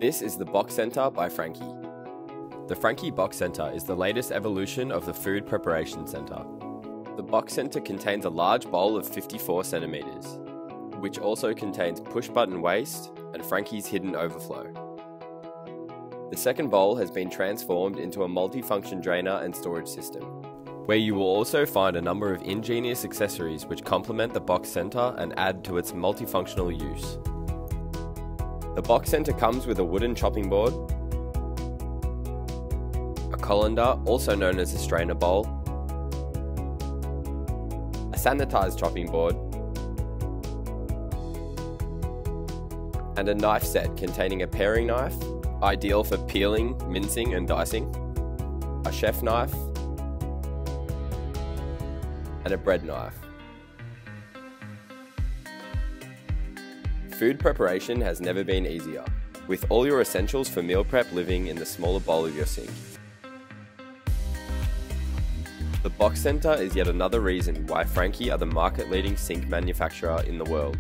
This is the Box Centre by Franke. The Franke Box Centre is the latest evolution of the food preparation centre. The Box Centre contains a large bowl of 54 centimetres, which also contains push-button waste and Franke's hidden overflow. The second bowl has been transformed into a multi-function drainer and storage system, where you will also find a number of ingenious accessories which complement the Box Centre and add to its multifunctional use. The Box Centre comes with a wooden chopping board, a colander, also known as a strainer bowl, a sanitised chopping board, and a knife set containing a paring knife, ideal for peeling, mincing and dicing, a chef knife, and a bread knife. Food preparation has never been easier, with all your essentials for meal prep living in the smaller bowl of your sink. The Box Centre is yet another reason why Franke are the market-leading sink manufacturer in the world.